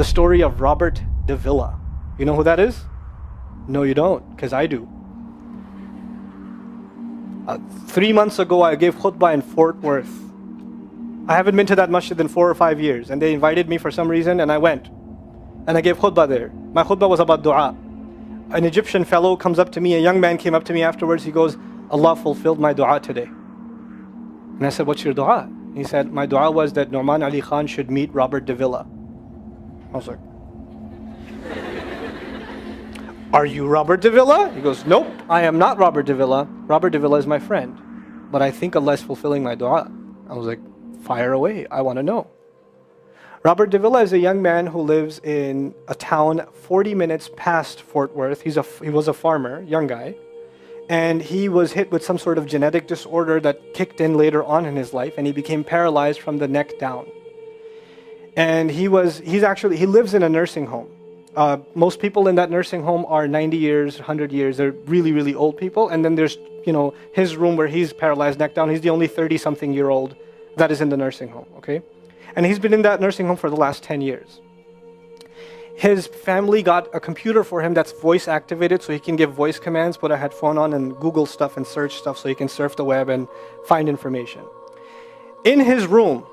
The story of Robert Davila. You know who that is? No, you don't, because I do. 3 months ago, I gave khutbah in Fort Worth. I haven't been to that masjid in 4 or 5 years, and they invited me for some reason, and I went. And I gave khutbah there. My khutbah was about dua. An Egyptian fellow comes up to me, a young man came up to me afterwards, he goes, Allah fulfilled my dua today. And I said, what's your dua? He said, my dua was that Nu'man Ali Khan should meet Robert Davila. I was like, are you Robert Davila? He goes, nope, I am not Robert Davila. Robert Davila is my friend. But I think Allah is fulfilling my dua. I was like, fire away, I want to know. Robert Davila is a young man who lives in a town 40 minutes past Fort Worth. He was a farmer, young guy. And he was hit with some sort of genetic disorder that kicked in later on in his life, and he became paralyzed from the neck down. And he lives in a nursing home. Most people in that nursing home are 90 years, 100 years. They're really, really old people. And then there's, his room where he's paralyzed neck down. He's the only 30-something-year-old that is in the nursing home, okay? And he's been in that nursing home for the last 10 years. His family got a computer for him that's voice activated, so he can give voice commands, put a headphone on and Google stuff and search stuff so he can surf the web and find information. In his room,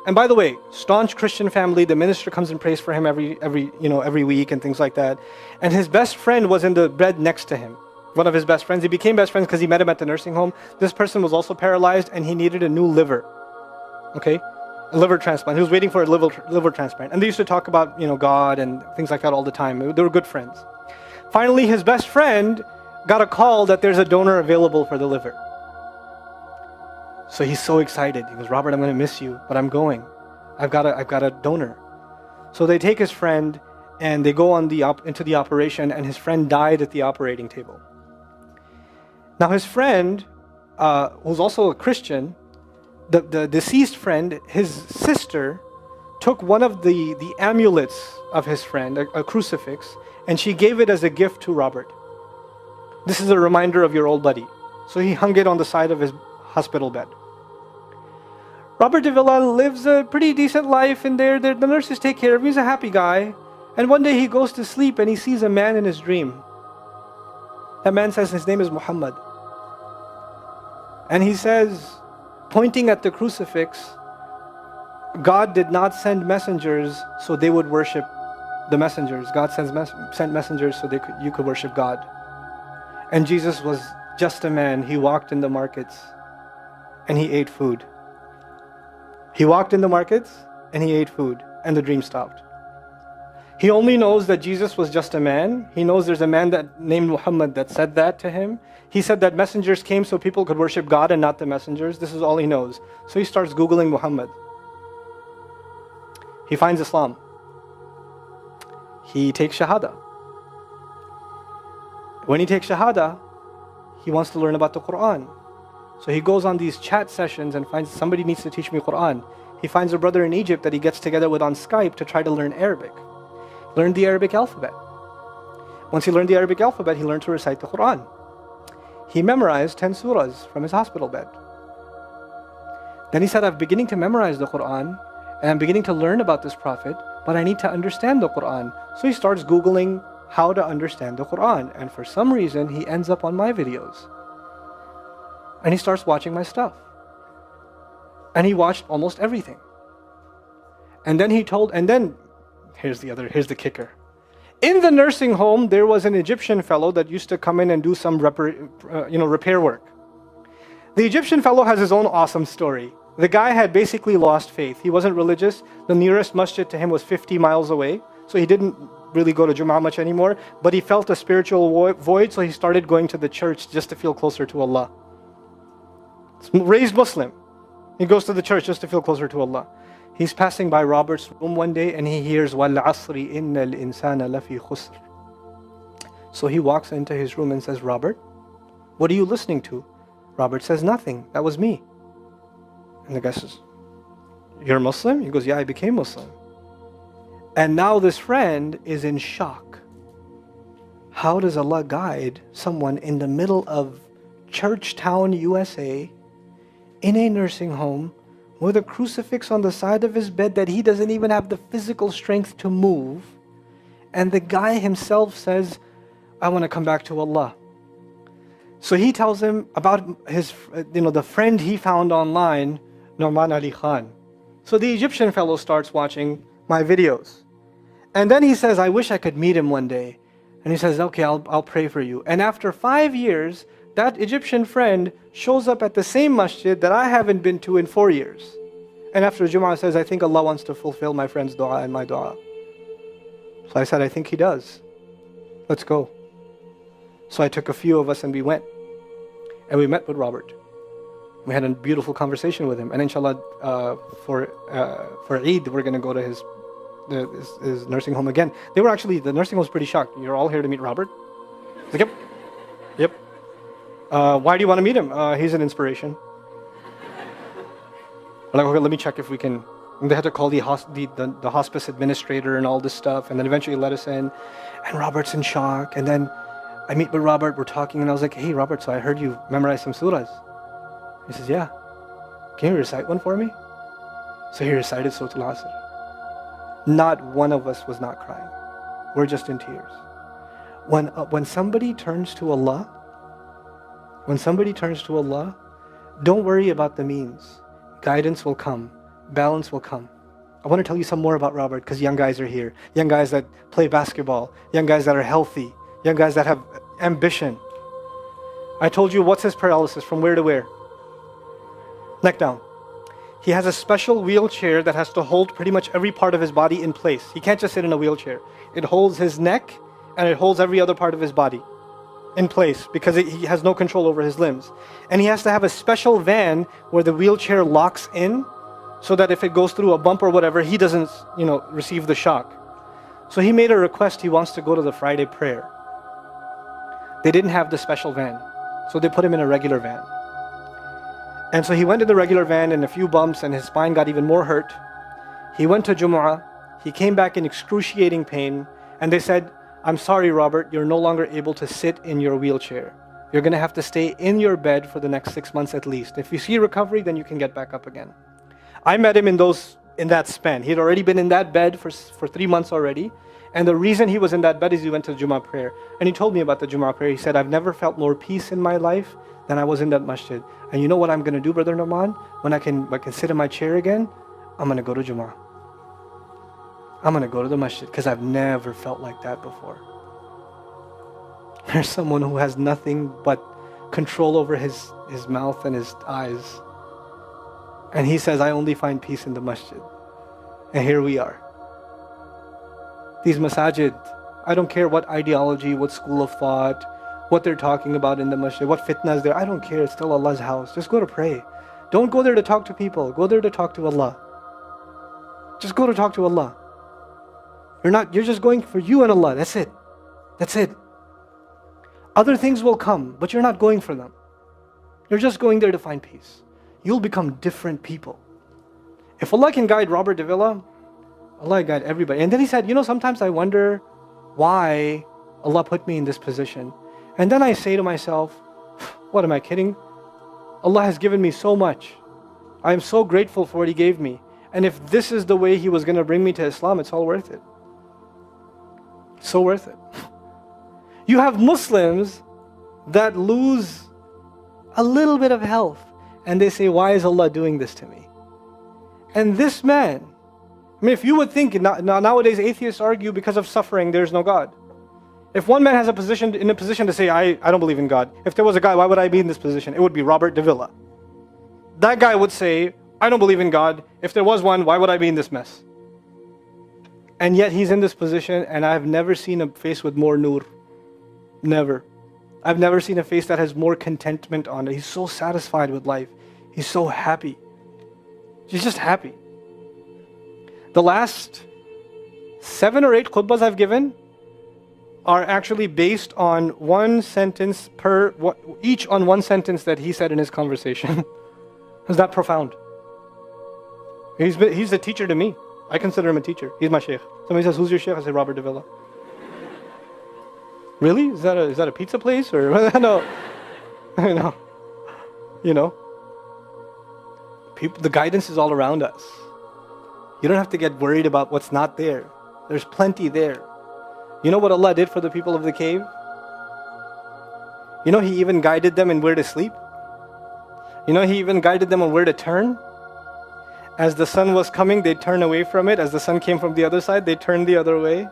and by the way, staunch Christian family, the minister comes and prays for him every week and things like that. And his best friend was in the bed next to him. One of his best friends. He became best friends because he met him at the nursing home. This person was also paralyzed and he needed a new liver. Okay? A liver transplant. He was waiting for a liver transplant. And they used to talk about, God and things like that all the time. They were good friends. Finally, his best friend got a call that there's a donor available for the liver. So he's so excited. He goes, Robert, I'm going to miss you, but I'm going. I've got a donor. So they take his friend and they go into the operation, and his friend died at the operating table. Now his friend, who's also a Christian, the deceased friend, his sister, took one of the amulets of his friend, a crucifix, and she gave it as a gift to Robert. This is a reminder of your old buddy. So he hung it on the side of his hospital bed. Robert Davila lives a pretty decent life in there. The nurses take care of him. He's a happy guy. And one day he goes to sleep and he sees a man in his dream. That man says his name is Muhammad. And he says, pointing at the crucifix, God did not send messengers so they would worship the messengers. God sent messengers so you could worship God. And Jesus was just a man. He walked in the markets and he ate food. He walked in the markets and he ate food, and the dream stopped. He only knows that Jesus was just a man. He knows there's a man named Muhammad that said that to him. He said that messengers came so people could worship God and not the messengers. This is all he knows. So he starts Googling Muhammad. He finds Islam. He takes Shahada. When he takes Shahada, he wants to learn about the Quran. So he goes on these chat sessions and finds somebody needs to teach me Quran. He finds a brother in Egypt that he gets together with on Skype to try to learn Arabic. Learned the Arabic alphabet. Once he learned the Arabic alphabet, he learned to recite the Quran. He memorized 10 surahs from his hospital bed. Then he said, I'm beginning to memorize the Quran and I'm beginning to learn about this prophet, but I need to understand the Quran. So he starts Googling how to understand the Quran. And for some reason, he ends up on my videos. And he starts watching my stuff. And he watched almost everything. And then here's the kicker. In the nursing home, there was an Egyptian fellow that used to come in and do some repair work. The Egyptian fellow has his own awesome story. The guy had basically lost faith. He wasn't religious. The nearest masjid to him was 50 miles away. So he didn't really go to Jum'ah much anymore. But he felt a spiritual void, so he started going to the church just to feel closer to Allah. Raised Muslim. He goes to the church just to feel closer to Allah. He's passing by Robert's room one day and he hears وَالْعَصْرِ إِنَّ الْإِنسَانَ لَفِي خُسْرٍ. So he walks into his room and says, Robert, what are you listening to? Robert says, nothing. That was me. And the guy says, you're Muslim? He goes, yeah, I became Muslim. And now this friend is in shock. How does Allah guide someone in the middle of Churchtown, USA, in a nursing home, with a crucifix on the side of his bed that he doesn't even have the physical strength to move. And the guy himself says, I want to come back to Allah. So he tells him about his, the friend he found online, Norman Ali Khan. So the Egyptian fellow starts watching my videos. And then he says, I wish I could meet him one day. And he says, okay, I'll pray for you. And after 5 years, that Egyptian friend shows up at the same masjid that I haven't been to in 4 years. And after Jum'ah says, I think Allah wants to fulfill my friend's dua and my dua. So I said, I think He does. Let's go. So I took a few of us and we went. And we met with Robert. We had a beautiful conversation with him. And inshallah, for Eid, we're going to go to his nursing home again. The nursing home was pretty shocked. You're all here to meet Robert? I was like, yep. Why do you want to meet him? He's an inspiration. I'm like, okay, let me check if we can. And they had to call the hospice administrator and all this stuff, and then eventually let us in. And Robert's in shock. And then I meet with Robert, we're talking, and I was like, hey Robert, so I heard you memorize some surahs. He says, yeah. Can you recite one for me? So he recited Surah Al-Asr. Not one of us was not crying. We're just in tears. When somebody turns to Allah, don't worry about the means. Guidance will come. Balance will come. I want to tell you some more about Robert because young guys are here. Young guys that play basketball. Young guys that are healthy. Young guys that have ambition. I told you what's his paralysis, from where to where? Neck down. He has a special wheelchair that has to hold pretty much every part of his body in place. He can't just sit in a wheelchair. It holds his neck and it holds every other part of his body in place because he has no control over his limbs. And he has to have a special van where the wheelchair locks in so that if it goes through a bump or whatever, he doesn't, receive the shock. So he made a request. He wants to go to the Friday prayer. They didn't have the special van, so they put him in a regular van. And so he went to the regular van and a few bumps and his spine got even more hurt. He went to Jumu'ah. He came back in excruciating pain and they said, I'm sorry, Robert, you're no longer able to sit in your wheelchair. You're going to have to stay in your bed for the next 6 months at least. If you see recovery, then you can get back up again. I met him in that span. He'd already been in that bed for 3 months already. And the reason he was in that bed is he went to Jummah prayer. And he told me about the Jummah prayer. He said, I've never felt more peace in my life than I was in that masjid. And you know what I'm going to do, Brother Norman? When I can sit in my chair again, I'm going to go to Jummah. I'm going to go to the masjid because I've never felt like that before. There's someone who has nothing but control over his mouth and his eyes. And he says, I only find peace in the masjid. And here we are. These masajid, I don't care what ideology, what school of thought, what they're talking about in the masjid, what fitna is there. I don't care. It's still Allah's house. Just go to pray. Don't go there to talk to people. Go there to talk to Allah. Just go to talk to Allah. You're just going for you and Allah. That's it. That's it. Other things will come, but you're not going for them. You're just going there to find peace. You'll become different people. If Allah can guide Robert Davila, Allah guide everybody. And then he said, sometimes I wonder why Allah put me in this position. And then I say to myself, what am I kidding? Allah has given me so much. I am so grateful for what He gave me. And if this is the way He was going to bring me to Islam, it's all worth it. So worth it. You have Muslims that lose a little bit of health and they say, why is Allah doing this to me? And this man, if you would think, nowadays atheists argue because of suffering, there's no God. If one man has in a position to say, I don't believe in God. If there was a guy, why would I be in this position? It would be Robert Davila. That guy would say, I don't believe in God. If there was one, why would I be in this mess? And yet he's in this position and I've never seen a face with more nur. Never. I've never seen a face that has more contentment on it. He's so satisfied with life. He's so happy. He's just happy. The last 7 or 8 khutbahs I've given are actually based on one sentence each on one sentence that he said in his conversation. Is that profound? He's a teacher to me. I consider him a teacher. He's my sheikh. Somebody says, who's your sheikh? I say, Robert Davila. Really? Is that a pizza place? Or no. The guidance is all around us. You don't have to get worried about what's not there. There's plenty there. You know what Allah did for the people of the cave? You know, He even guided them in where to sleep. You know, He even guided them on where to turn. As the sun was coming, they'd turn away from it. As the sun came from the other side, they'd turn the other way.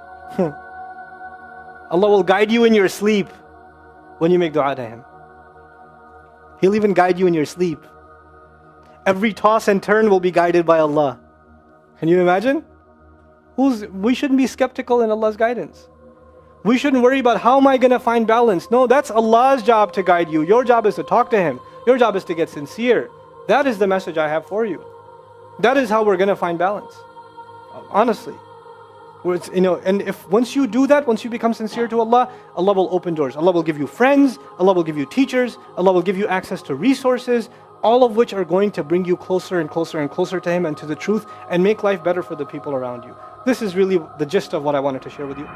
Allah will guide you in your sleep when you make dua to Him. He'll even guide you in your sleep. Every toss and turn will be guided by Allah. Can you imagine? We shouldn't be skeptical in Allah's guidance. We shouldn't worry about how am I going to find balance. No, that's Allah's job to guide you. Your job is to talk to Him. Your job is to get sincere. That is the message I have for you. That is how we're going to find balance. Honestly. And if once you do that, once you become sincere to Allah, Allah will open doors. Allah will give you friends. Allah will give you teachers. Allah will give you access to resources, all of which are going to bring you closer and closer and closer to Him and to the truth and make life better for the people around you. This is really the gist of what I wanted to share with you.